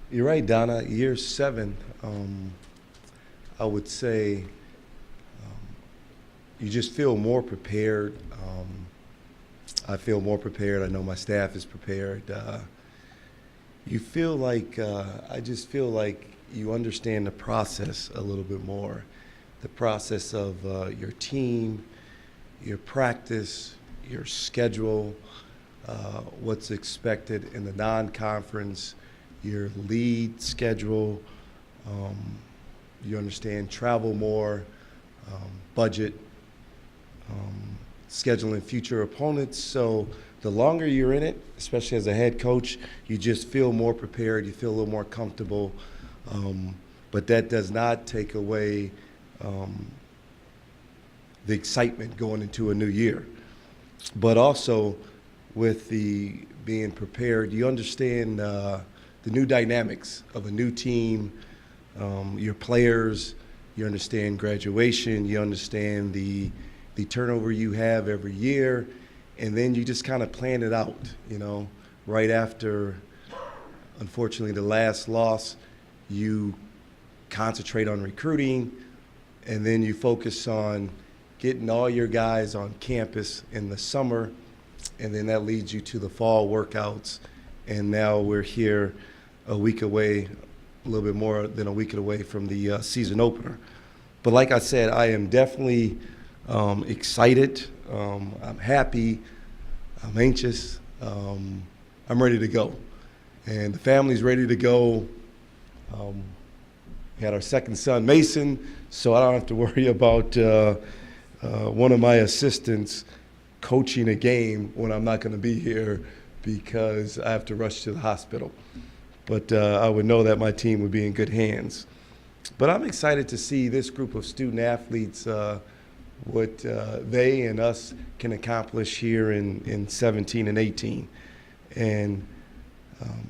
You're right, Donna. Year 7, I would say you just feel more prepared. I feel more prepared. I know my staff is prepared. You feel like, I just feel like you understand the process a little bit more. The process of your team, your practice, your schedule, what's expected in the non-conference, your lead schedule. You understand travel more, budget, scheduling future opponents. So the longer you're in it, especially as a head coach, you just feel more prepared. You feel a little more comfortable. But that does not take away the excitement going into a new year. But also with the being prepared, you understand the new dynamics of a new team, your players, you understand graduation, you understand the turnover you have every year, and then you just kind of plan it out, right after, unfortunately, the last loss, you concentrate on recruiting, and then you focus on getting all your guys on campus in the summer, and then that leads you to the fall workouts. And now we're here a week away, a little bit more than a week away from the season opener. But like I said, I am definitely excited. I'm happy. I'm anxious. I'm ready to go. And the family's ready to go. We had our second son, Mason, so I don't have to worry about one of my assistants coaching a game when I'm not going to be here because I have to rush to the hospital. But I would know that my team would be in good hands. But I'm excited to see this group of student athletes, what they and us can accomplish here in 17 and 18. And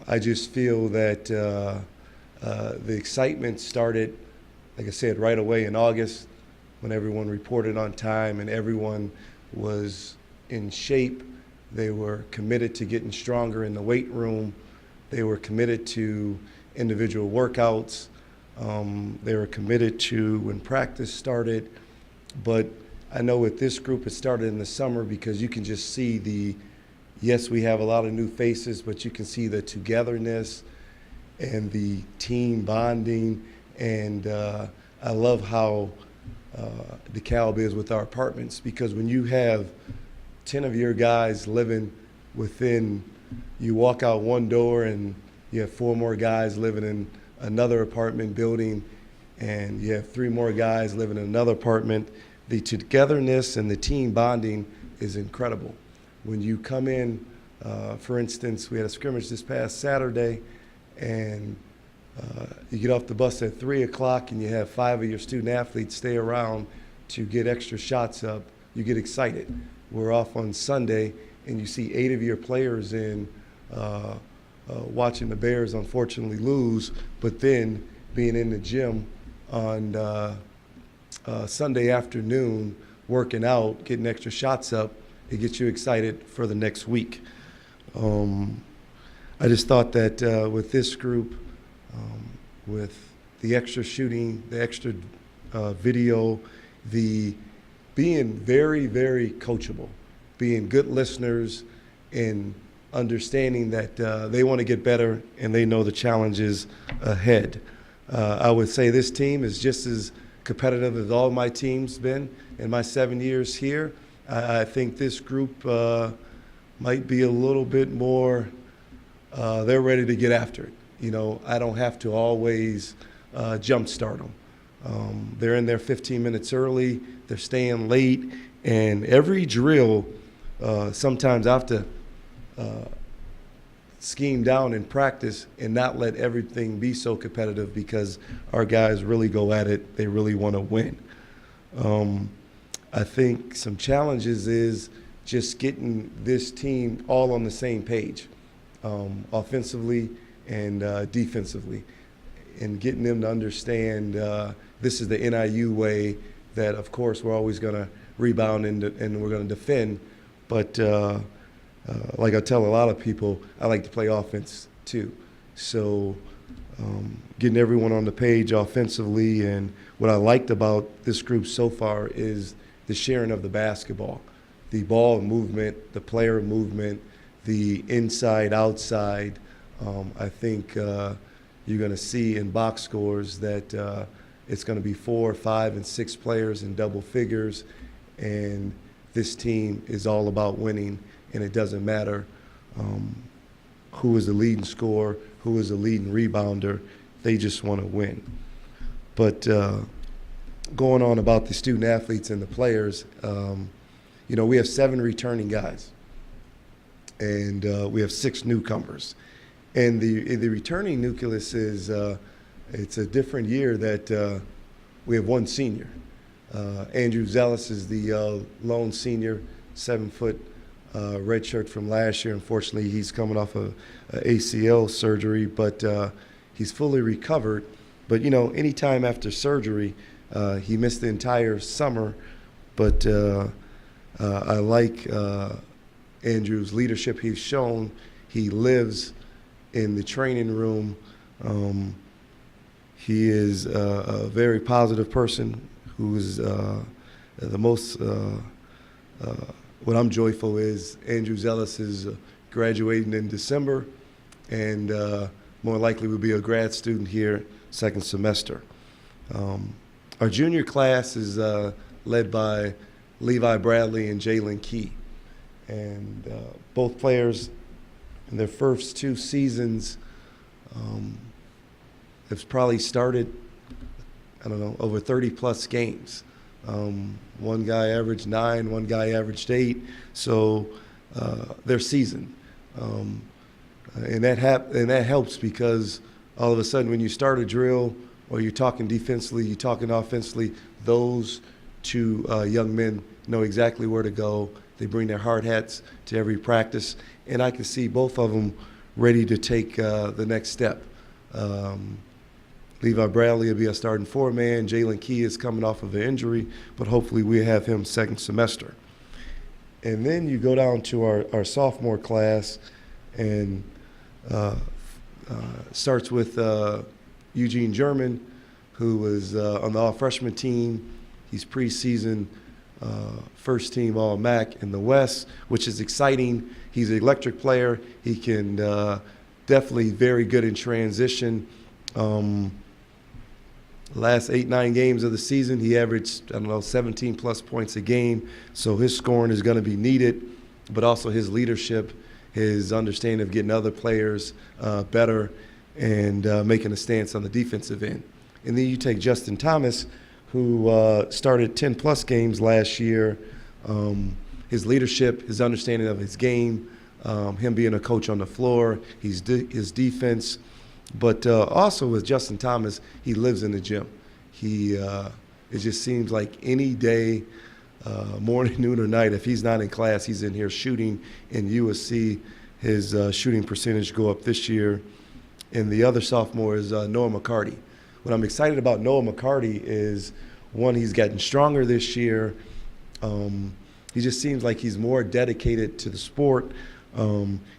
I just feel that the excitement started, like I said, right away in August when everyone reported on time and everyone was in shape. They were committed to getting stronger in the weight room. They were committed to individual workouts. They were committed to when practice started. But I know with this group it started in the summer because you can just see yes, we have a lot of new faces, but you can see the togetherness and the team bonding. And I love how DeKalb is with our apartments, because when you have 10 of your guys living within, you walk out one door and you have 4 more guys living in another apartment building, and you have 3 more guys living in another apartment. The togetherness and the team bonding is incredible. When you come in, for instance, we had a scrimmage this past Saturday, and you get off the bus at 3 o'clock and you have 5 of your student athletes stay around to get extra shots up, you get excited. We're off on Sunday and you see 8 of your players in watching the Bears unfortunately lose, but then being in the gym on Sunday afternoon, working out, getting extra shots up, it gets you excited for the next week. I just thought that with this group, with the extra shooting, the extra video, the being very, very coachable, being good listeners, and understanding that they want to get better and they know the challenges ahead. I would say this team is just as competitive as all my teams been in my 7 years here. I think this group might be a little bit more, they're ready to get after it. I don't have to always jumpstart them. They're in there 15 minutes early, they're staying late, and every drill, sometimes I have to scheme down in practice and not let everything be so competitive because our guys really go at it. They really want to win. I think some challenges is just getting this team all on the same page, offensively and defensively, and getting them to understand this is the NIU way, that of course we're always going to rebound and we're going to defend, but like I tell a lot of people, I like to play offense too. So getting everyone on the page offensively, and what I liked about this group so far is the sharing of the basketball, the ball movement, the player movement, the inside, outside. I think you're going to see in box scores that it's going to be 4, 5, and 6 players in double figures, and this team is all about winning, and it doesn't matter who is the leading scorer, who is the leading rebounder. They just want to win. But going on about the student athletes and the players, we have 7 returning guys, and we have 6 newcomers. And the returning nucleus is it's a different year that we have 1 senior. Andrew Ellis is the lone senior, 7-foot red shirt from last year. Unfortunately, he's coming off a ACL surgery, but he's fully recovered. But, anytime after surgery, he missed the entire summer. But I like Andrew's leadership he's shown. He lives in the training room. He is a very positive person who is the most, what I'm joyful is Andrew Ellis is graduating in December, and more likely will be a grad student here second semester. Our junior class is led by Levi Bradley and Jalen Key. And both players in their first 2 seasons have probably started, over 30-plus games. One guy averaged 9, one guy averaged 8. So they're seasoned. And that helps because all of a sudden when you start a drill or you're talking defensively, you're talking offensively, those 2 young men know exactly where to go. They bring their hard hats to every practice, and I can see both of them ready to take the next step. Levi Bradley will be a starting 4-man. Jalen Key is coming off of an injury, but hopefully we have him second semester. And then you go down to our sophomore class, and starts with Eugene German, who was on the all-freshman team. He's preseason first team All-MAC in the West, which is exciting. He's an electric player. He can definitely very good in transition. Last 8-9 games of the season, he averaged, 17-plus points a game. So his scoring is going to be needed, but also his leadership, his understanding of getting other players better, and making a stance on the defensive end. And then you take Justin Thomas, who started 10-plus games last year. His leadership, his understanding of his game, him being a coach on the floor, his defense. But also with Justin Thomas, he lives in the gym. It just seems like any day, morning, noon, or night, if he's not in class, he's in here shooting, and you will see his shooting percentage go up this year. And the other sophomore is Noah Mccarty. What I'm excited about Noah Mccarty is, one, he's gotten stronger this year. He just seems like he's more dedicated to the sport.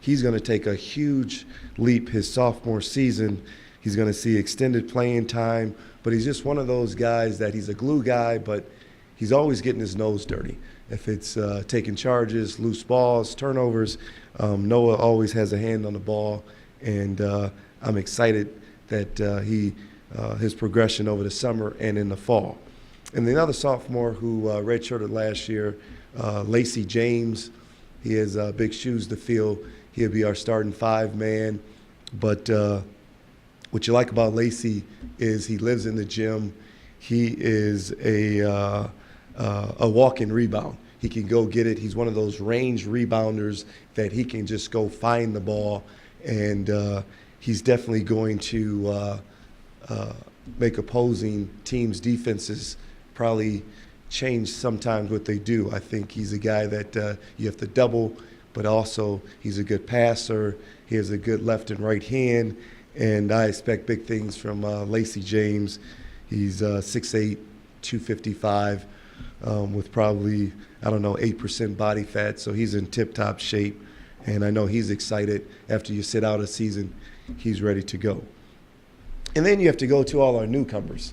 He's going to take a huge leap his sophomore season. He's going to see extended playing time, but he's just one of those guys that he's a glue guy, but he's always getting his nose dirty. If it's taking charges, loose balls, turnovers, Noah always has a hand on the ball, and I'm excited that his progression over the summer and in the fall. And the other sophomore who redshirted last year, Lacy James, he has big shoes to fill. He'll be our starting 5-man. But what you like about Lacy is he lives in the gym. He is a walk-in rebound. He can go get it. He's one of those range rebounders that he can just go find the ball. And he's definitely going to make opposing teams' defenses probably change sometimes what they do. I think he's a guy that you have to double, but also he's a good passer. He has a good left and right hand, and I expect big things from Lacy James. He's 6'8", 255, with probably, 8% body fat, so he's in tip-top shape, and I know he's excited. After you sit out a season, he's ready to go. And then you have to go to all our newcomers.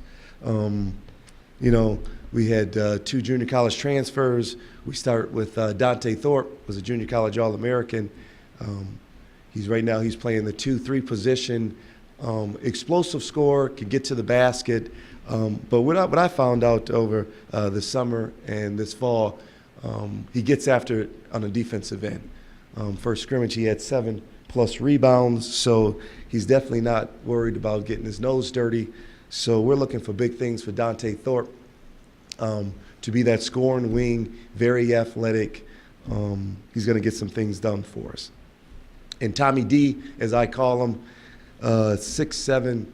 We had 2 junior college transfers. We start with Dante Thorpe, was a junior college All-American. He's playing the 2-3 position, explosive scorer, can get to the basket. But what I found out over the summer and this fall, he gets after it on the defensive end. First scrimmage, he had 7+ rebounds, so he's definitely not worried about getting his nose dirty. So we're looking for big things for Dante Thorpe to be that scoring wing, very athletic. He's going to get some things done for us. And Tommy D, as I call him, 6'7",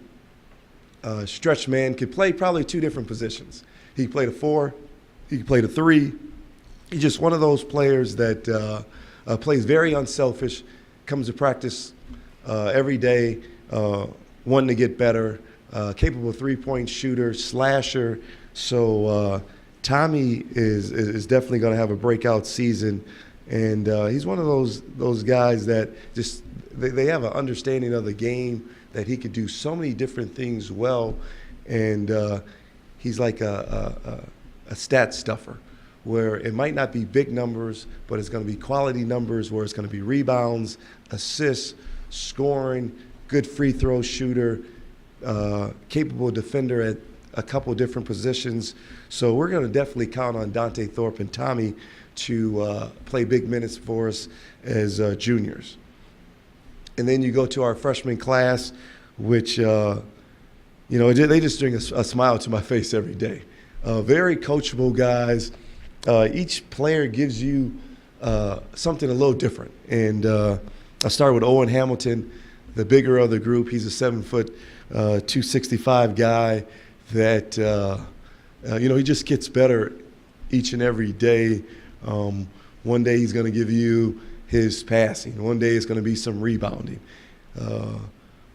stretch man, could play probably 2 different positions. He could play the 4, he could play the 3. He's just one of those players that plays very unselfish, comes to practice every day, wanting to get better, capable 3-point shooter, slasher. So Tommy is definitely going to have a breakout season. And he's one of those guys that just they have an understanding of the game, that he could do so many different things well. And he's like a stat stuffer, where it might not be big numbers, but it's going to be quality numbers, where it's going to be rebounds, assists, scoring, good free throw shooter, capable defender at a couple different positions. So we're going to definitely count on Dante Thorpe and Tommy to play big minutes for us as juniors. And then you go to our freshman class, which, they just bring a smile to my face every day. Very coachable guys. Each player gives you something a little different. And I start with Owen Hamilton, the bigger of the group. He's a 7', 265 guy that, he just gets better each and every day. One day he's going to give you his passing. One day it's going to be some rebounding.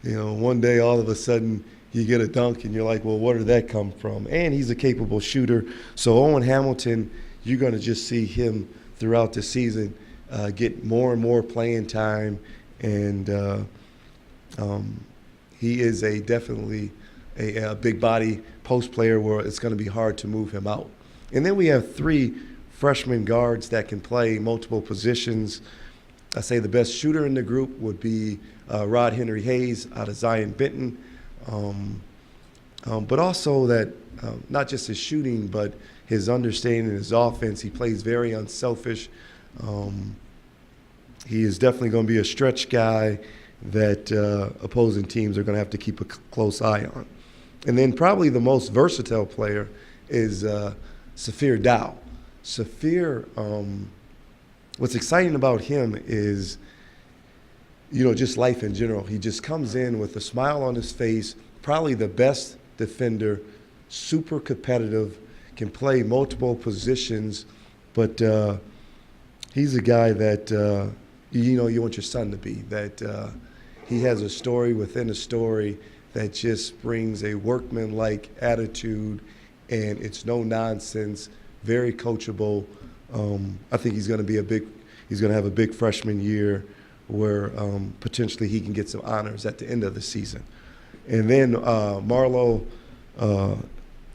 One day all of a sudden you get a dunk and you're like, well, where did that come from? And he's a capable shooter. So Owen Hamilton, you're going to just see him throughout the season get more and more playing time. And he is definitely a big body post player where it's going to be hard to move him out. And then we have 3 freshman guards that can play multiple positions. I say the best shooter in the group would be Rod Henry Hayes out of Zion Benton. But also that not just his shooting, but his understanding, his offense. He plays very unselfish. He is definitely going to be a stretch guy that opposing teams are going to have to keep a close eye on. And then probably the most versatile player is Saphir Dow. Saphir, what's exciting about him is, just life in general. He just comes in with a smile on his face, probably the best defender, super competitive, can play multiple positions, but he's a guy that, you want your son to be, that he has a story within a story that just brings a workman-like attitude, and it's no nonsense, very coachable. I think he's going to have a big freshman year where potentially he can get some honors at the end of the season. And then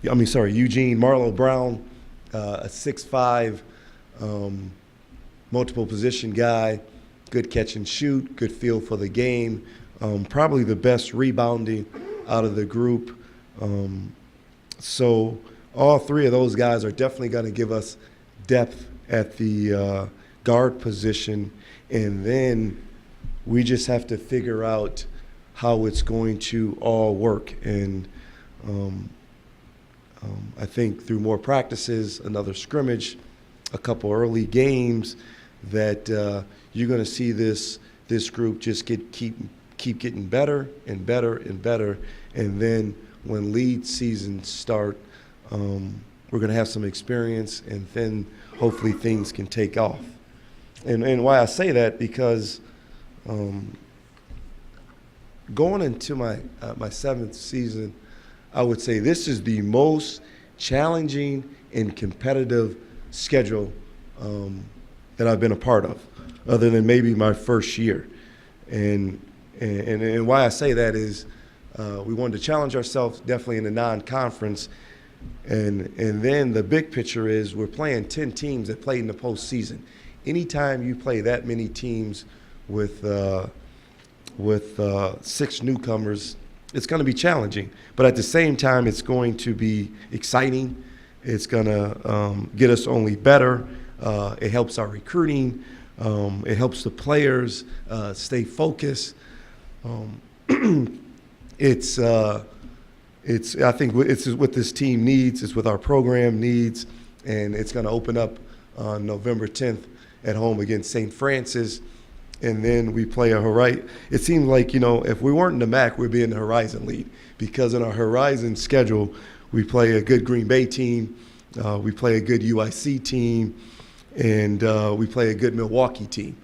Eugene Marlowe Brown, a 6'5", multiple position guy, good catch and shoot, good feel for the game, probably the best rebounding out of the group. So all 3 of those guys are definitely going to give us depth at the guard position, and then we just have to figure out how it's going to all work. And I think through more practices, another scrimmage, a couple early games, that you're going to see this group just keep getting better and better and better. And then when league seasons start, we're going to have some experience, and then hopefully things can take off. And why I say that, because going into my 7th season, I would say this is the most challenging and competitive schedule that I've been a part of, other than maybe my first year. And And why I say that is we wanted to challenge ourselves definitely in the non-conference. And then the big picture is we're playing 10 teams that played in the postseason. Anytime you play that many teams with 6 newcomers, it's going to be challenging. But at the same time, it's going to be exciting. It's going to get us only better. It helps our recruiting. It helps the players stay focused. I think it's what this team needs. It's what our program needs, and it's going to open up on November 10th at home against St. Francis, and then we play a Horizon. It seems like, if we weren't in the MAC, we'd be in the Horizon League, because in our Horizon schedule, we play a good Green Bay team, we play a good UIC team, and we play a good Milwaukee team,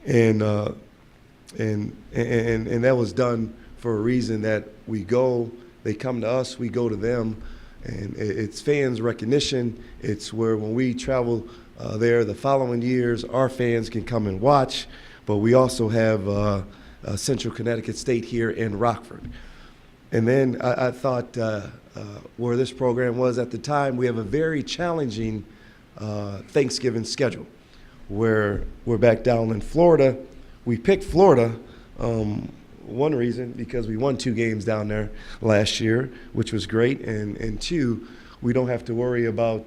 and that was done for a reason. That we go, they come to us, we go to them, and it's fans recognition. It's where when we travel there the following years, our fans can come and watch. But we also have Central Connecticut State here in Rockford. And then I thought where this program was at the time, we have a very challenging Thanksgiving schedule, where we're back down in Florida. We picked Florida, one reason, because we won 2 games down there last year, which was great, and 2, we don't have to worry about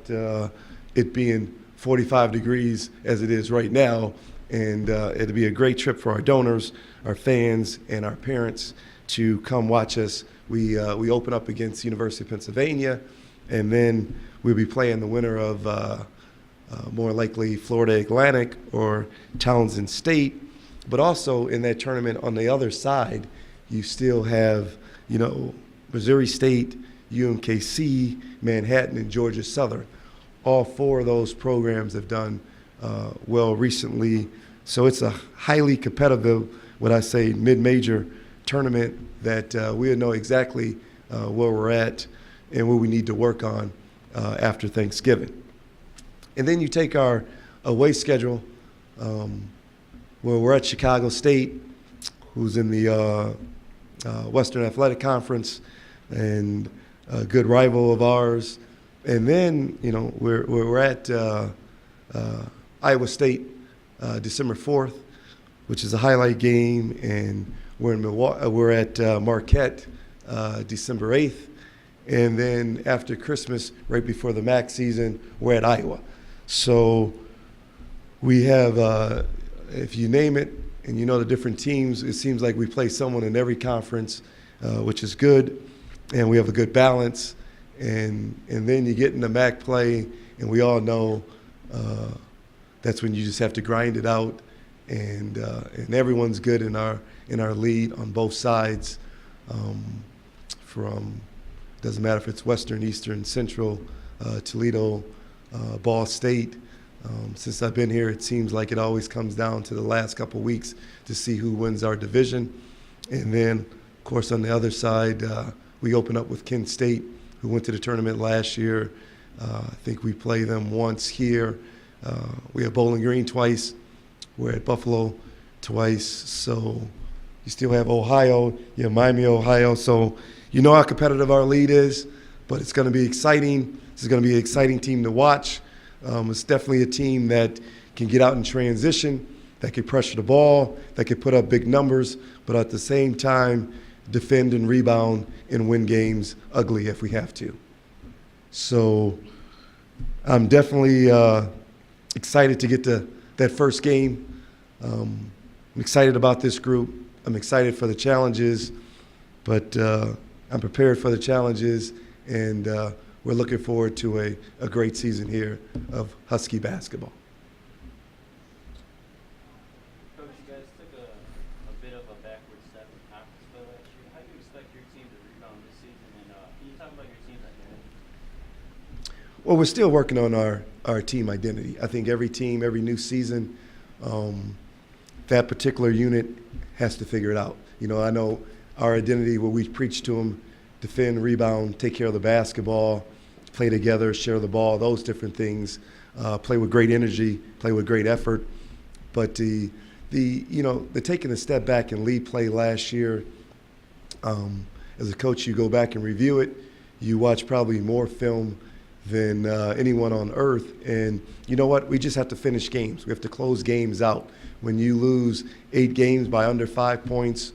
it being 45 degrees as it is right now, and it'll be a great trip for our donors, our fans, and our parents to come watch us. We open up against University of Pennsylvania, and then we'll be playing the winner of more likely Florida Atlantic or Townsend State. But also in that tournament on the other side, you still have, Missouri State, UMKC, Manhattan, and Georgia Southern. All 4 of those programs have done well recently. So it's a highly competitive, what I say, mid-major tournament that we'll know exactly where we're at and what we need to work on after Thanksgiving. And then you take our away schedule, where we're at Chicago State, who's in the Western Athletic Conference and a good rival of ours. And then, we're at Iowa State December 4th, which is a highlight game, and we're in Milwaukee. We're at Marquette December 8th, and then after Christmas, right before the MAC season, we're at Iowa. So we have, if you name it, and the different teams, it seems like we play someone in every conference, which is good, and we have a good balance. And then you get into MAC play, and we all know that's when you just have to grind it out, and everyone's good in our lead on both sides. From doesn't matter if it's Western, Eastern, Central, Toledo, Ball State. Since I've been here, it seems like it always comes down to the last couple weeks to see who wins our division. And then, of course, on the other side, we open up with Kent State, who went to the tournament last year. I think we play them once here. We have Bowling Green twice. We're at Buffalo twice. So you still have Ohio. You have Miami, Ohio. So you know how competitive our lead is, but it's going to be exciting. This is going to be an exciting team to watch. It's definitely a team that can get out in transition, that can pressure the ball, that can put up big numbers, but at the same time defend and rebound and win games ugly if we have to. So I'm definitely excited to get to that first game. I'm excited about this group. I'm excited for the challenges, but I'm prepared for the challenges, and we're looking forward to a great season here of Husky basketball. Coach, you guys took a bit of a backward step in conference play last year. How do you expect your team to rebound this season? And can you talk about your team's identity? Well, we're still working on our team identity. I think every team, every new season, that particular unit has to figure it out. I know our identity, what we preach to them: defend, rebound, take care of the basketball, play together, share the ball, those different things, play with great energy, play with great effort. But the the taking a step back in league play last year. As a coach, you go back and review it. You watch probably more film than anyone on earth. And you know what? We just have to finish games. We have to close games out. When you lose 8 games by under 5 points,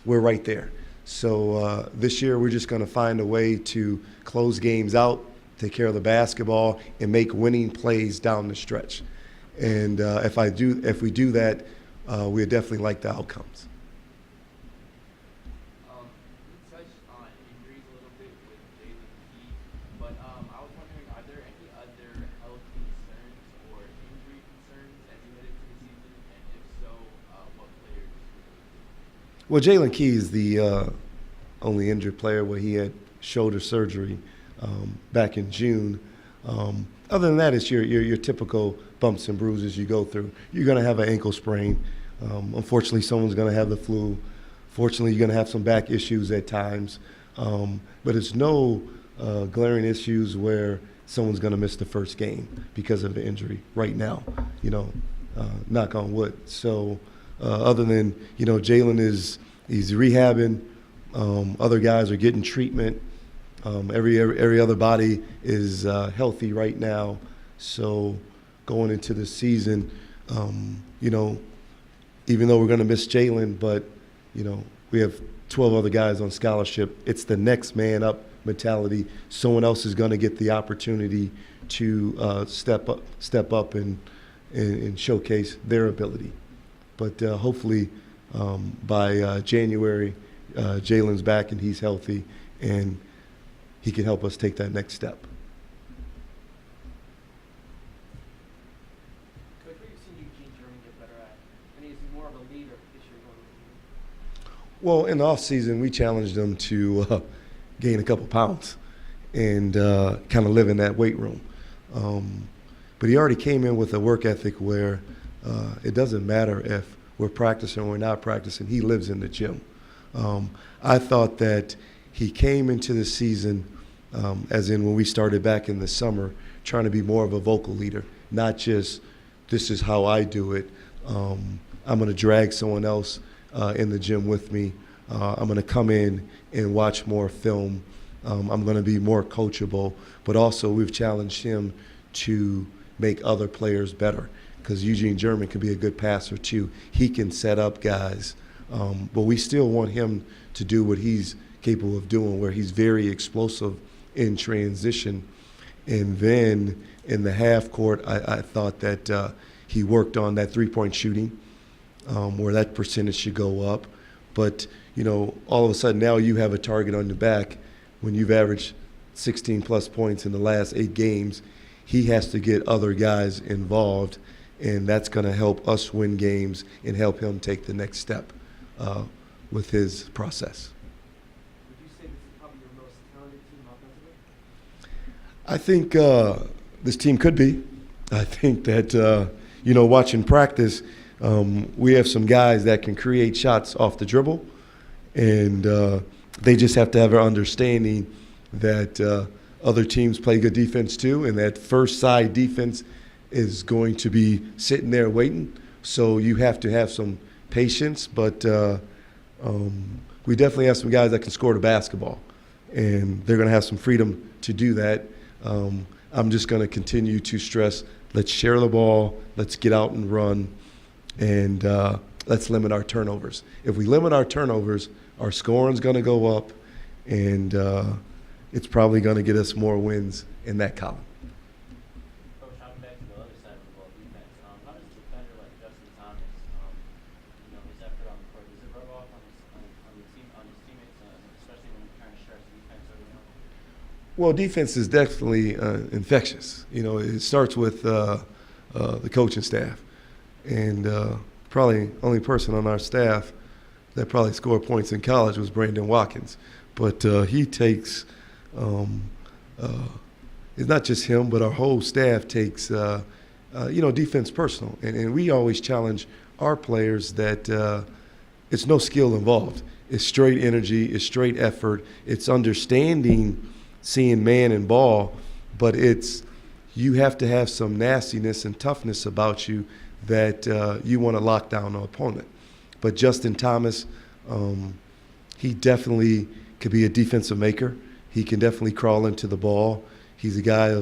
we're right there. So this year we're just going to find a way to close games out, take care of the basketball, and make winning plays down the stretch. And if we do that, we definitely like the outcomes. You touched on injuries a little bit with Jalen Key, but I was wondering, are there any other health concerns or injury concerns as you head into the season? And if so, what players? Well, Jalen Key is the only injured player where he had shoulder surgery back in June. Other than that, it's your typical bumps and bruises you go through. You're going to have an ankle sprain. Unfortunately, someone's going to have the flu. Fortunately, you're going to have some back issues at times. But it's no glaring issues where someone's going to miss the first game because of the injury right now, knock on wood. So other than, Jalen he's rehabbing. Other guys are getting treatment. Every other body is healthy right now. So going into the season, even though we're going to miss Jalen, but, we have 12 other guys on scholarship. It's the next man up mentality. Someone else is going to get the opportunity to step up and showcase their ability. But hopefully by January, Jalen's back and he's healthy, and he can help us take that next step. Coach, what have you seen Eugene German get better at? And is he more of a leader this year going into the year? Well, in the offseason, we challenged him to gain a couple pounds and kind of live in that weight room. But he already came in with a work ethic where it doesn't matter if we're practicing or we're not practicing. He lives in the gym. I thought that he came into the season, as in when we started back in the summer, trying to be more of a vocal leader, not just this is how I do it. I'm going to drag someone else in the gym with me. I'm going to come in and watch more film. I'm going to be more coachable. But also we've challenged him to make other players better, because Eugene German can be a good passer too. He can set up guys. But we still want him to do what he's capable of doing, where he's very explosive in transition. And then in the half court, I thought that he worked on that three-point shooting, where that percentage should go up. But, all of a sudden now you have a target on your back when you've averaged 16-plus points in the last 8 games. He has to get other guys involved, and that's going to help us win games and help him take the next step with his process. Would you say this is probably your most talented team offensively? I think this team could be. I think that, watching practice, we have some guys that can create shots off the dribble, and they just have to have an understanding that other teams play good defense too, and that first side defense is going to be sitting there waiting. So you have to have some patience, but we definitely have some guys that can score the basketball, and they're going to have some freedom to do that. I'm just going to continue to stress, let's share the ball, let's get out and run, and let's limit our turnovers. If we limit our turnovers, our scoring's going to go up, and it's probably going to get us more wins in that column. Coach, hopping back to the other side of the ball, defense. How does a defender like Justin Thomas, his effort on the court, does it rub off on his teammates, especially when you're trying to stretch defense early on? Well, defense is definitely infectious. It starts with the coaching staff, and probably only person on our staff that probably scored points in college was Brandon Watkins. But he takes, it's not just him, but our whole staff takes, defense personal. And we always challenge our players that it's no skill involved. It's straight energy, it's straight effort, it's understanding seeing man and ball, but you have to have some nastiness and toughness about you that you want to lock down the opponent. But Justin Thomas, he definitely could be a defensive maker. He can definitely crawl into the ball. He's a guy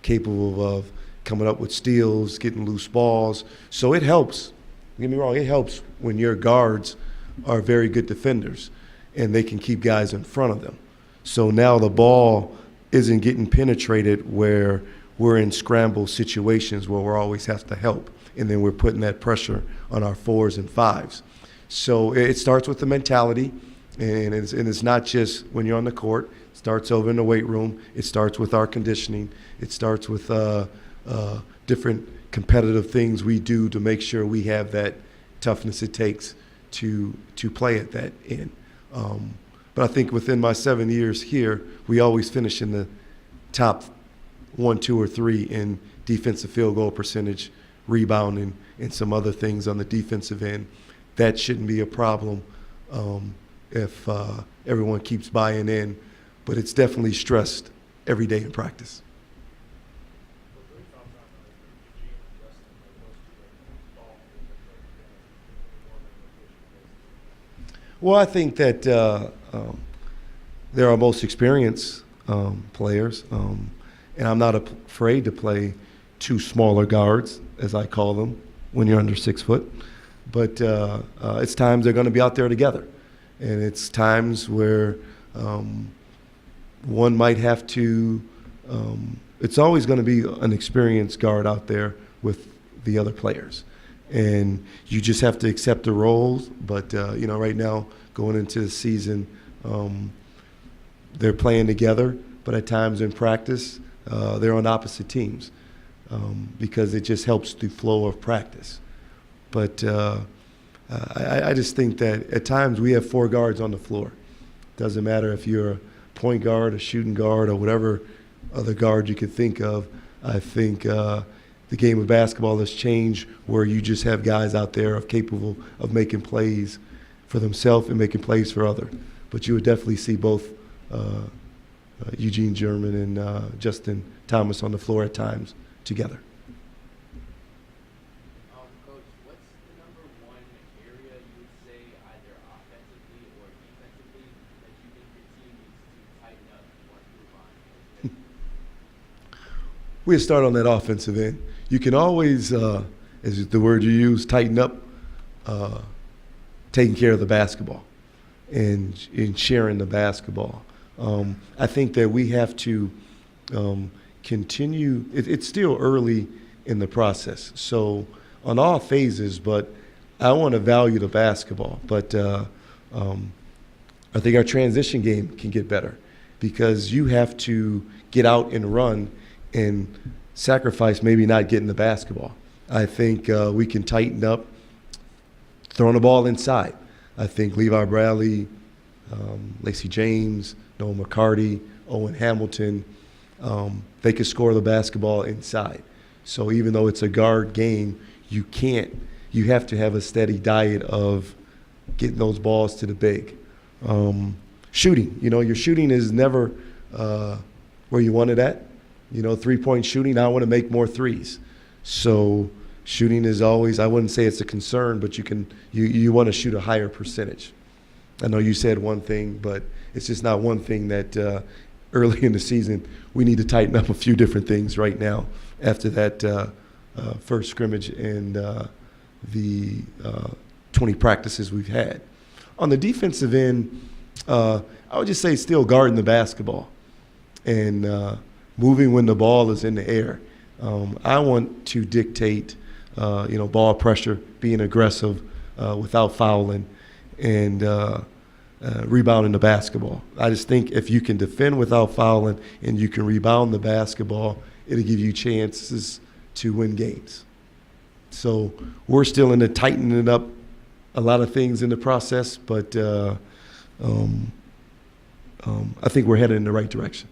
capable of coming up with steals, getting loose balls. So it helps. Don't get me wrong, it helps when your guards are very good defenders and they can keep guys in front of them. So now the ball isn't getting penetrated where we're in scramble situations where we always have to help, and then we're putting that pressure on our 4s and 5s. So it starts with the mentality, and it's not just when you're on the court. It starts over in the weight room. It starts with our conditioning. It starts with different competitive things we do to make sure we have that toughness it takes to play at that end. But I think within my 7 years here, we always finish in the top 1, 2, or 3 in defensive field goal percentage, rebounding, and some other things on the defensive end. That shouldn't be a problem if everyone keeps buying in, but it's definitely stressed every day in practice. Well, I think that they're our most experienced players, and I'm not afraid to play 2 smaller guards, as I call them, when you're under 6 foot. But it's times they're going to be out there together, and it's times where one might have to it's always going to be an experienced guard out there with the other players. And you just have to accept the roles. But, right now, going into the season, they're playing together. But at times in practice, they're on opposite teams because it just helps the flow of practice. But I just think that at times we have 4 guards on the floor. Doesn't matter if you're a point guard, a shooting guard, or whatever other guard you could think of. I think the game of basketball has changed where you just have guys out there capable of making plays for themselves and making plays for others. But you would definitely see both Eugene German and Justin Thomas on the floor at times together. Coach, what's the number one area you would say, either offensively or defensively, that you think your team needs to tighten up or improve on? We'll start on that offensive end. You can always, as the word you use, tighten up, taking care of the basketball and sharing the basketball. I think that we have to continue. It's still early in the process, so on all phases, but I want to value the basketball. But I think our transition game can get better because you have to get out and run and sacrifice maybe not getting the basketball. I think we can tighten up throwing the ball inside. I think Levi Bradley, Lacy James, Mccarty, Owen Hamilton, they can score the basketball inside. So even though it's a guard game, you have to have a steady diet of getting those balls to the big. Shooting, your shooting is never where you want it at. 3-point shooting, I want to make more threes. So shooting is always, I wouldn't say it's a concern, but you want to shoot a higher percentage. I know you said one thing, but it's just not one thing that early in the season we need to tighten up a few different things right now after that first scrimmage and the 20 practices we've had. On the defensive end, I would just say still guarding the basketball and moving when the ball is in the air. I want to dictate, ball pressure, being aggressive without fouling, and rebounding the basketball. I just think if you can defend without fouling and you can rebound the basketball, it'll give you chances to win games. So we're still in the tightening up a lot of things in the process, but I think we're headed in the right direction.